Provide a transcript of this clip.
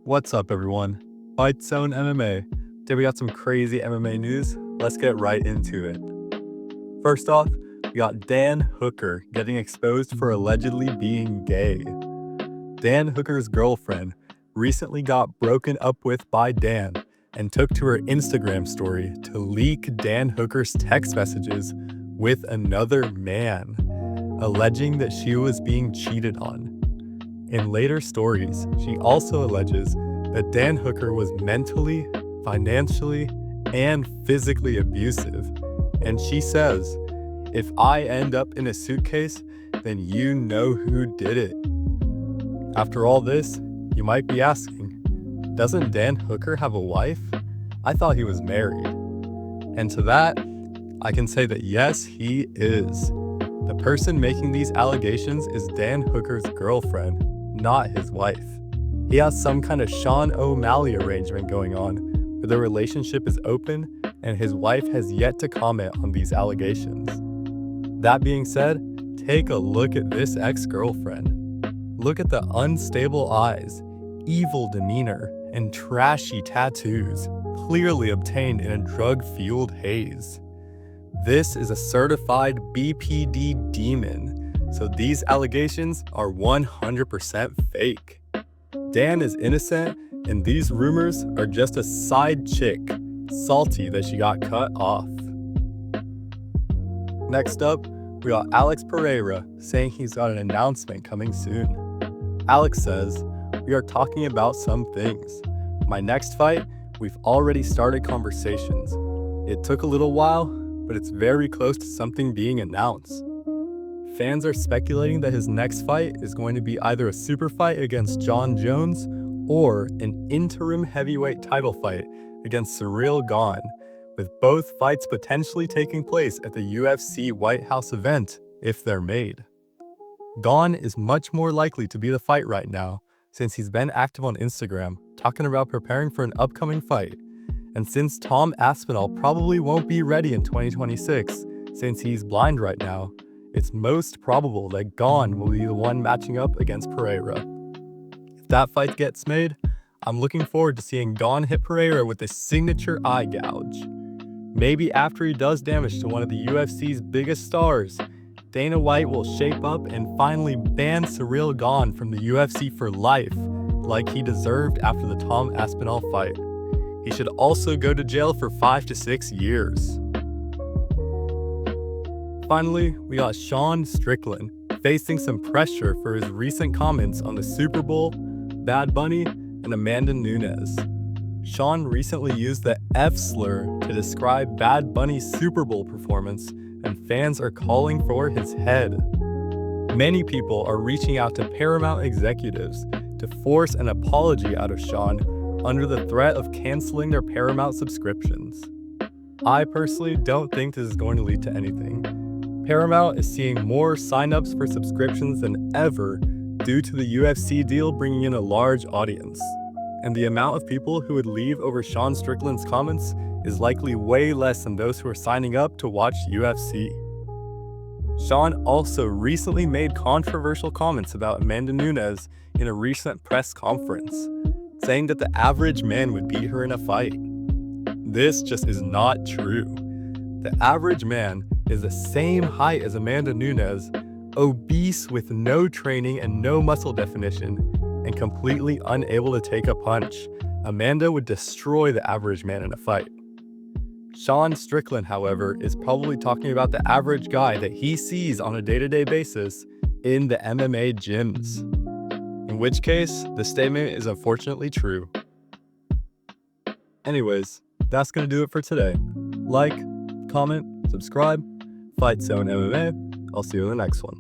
What's up, everyone? Fight Zone MMA. Today we got some crazy MMA news. Let's get right into it. First off, we got Dan Hooker getting exposed for allegedly being gay. Dan Hooker's girlfriend recently got broken up with by Dan and took to her Instagram story to leak Dan Hooker's text messages with another man, alleging that she was being cheated on. In later stories, she also alleges that Dan Hooker was mentally, financially, and physically abusive. And she says, "If I end up in a suitcase, then you know who did it." After all this, you might be asking, doesn't Dan Hooker have a wife? I thought he was married. And to that, I can say that yes, he is. The person making these allegations is Dan Hooker's girlfriend, not his wife. He has some kind of Sean O'Malley arrangement going on where the relationship is open and his wife has yet to comment on these allegations. That being said, take a look at this ex-girlfriend. Look at the unstable eyes, evil demeanor, and trashy tattoos, clearly obtained in a drug-fueled haze. This is a certified BPD demon, so these allegations are 100% fake. Dan is innocent, and these rumors are just a side chick, salty that she got cut off. Next up, we got Alex Pereira saying he's got an announcement coming soon. Alex says, "We are talking about some things. My next fight, we've already started conversations. It took a little while, but it's very close to something being announced." Fans are speculating that his next fight is going to be either a super fight against Jon Jones or an interim heavyweight title fight against Ciryl Gane, with both fights potentially taking place at the UFC White House event if they're made. Gane is much more likely to be the fight right now since he's been active on Instagram talking about preparing for an upcoming fight, and since Tom Aspinall probably won't be ready in 2026 since he's blind right now, it's most probable that Gane will be the one matching up against Pereira. If that fight gets made, I'm looking forward to seeing Gane hit Pereira with a signature eye gouge. Maybe after he does damage to one of the UFC's biggest stars, Dana White will shape up and finally ban Ciryl Gane from the UFC for life, like he deserved after the Tom Aspinall fight. He should also go to jail for 5 to 6 years. Finally, we got Sean Strickland facing some pressure for his recent comments on the Super Bowl, Bad Bunny, and Amanda Nunes. Sean recently used the F slur to describe Bad Bunny's Super Bowl performance, and fans are calling for his head. Many people are reaching out to Paramount executives to force an apology out of Sean under the threat of canceling their Paramount subscriptions. I personally don't think this is going to lead to anything. Paramount is seeing more signups for subscriptions than ever due to the UFC deal bringing in a large audience. And the amount of people who would leave over Sean Strickland's comments is likely way less than those who are signing up to watch UFC. Sean also recently made controversial comments about Amanda Nunes in a recent press conference, saying that the average man would beat her in a fight. This just is not true. The average man is the same height as Amanda Nunes, obese with no training and no muscle definition, and completely unable to take a punch. Amanda would destroy the average man in a fight. Sean Strickland, however, is probably talking about the average guy that he sees on a day-to-day basis in the MMA gyms. In which case, the statement is unfortunately true. Anyways, that's gonna do it for today. Like, comment, subscribe, Fight Zone MMA. I'll see you in the next one.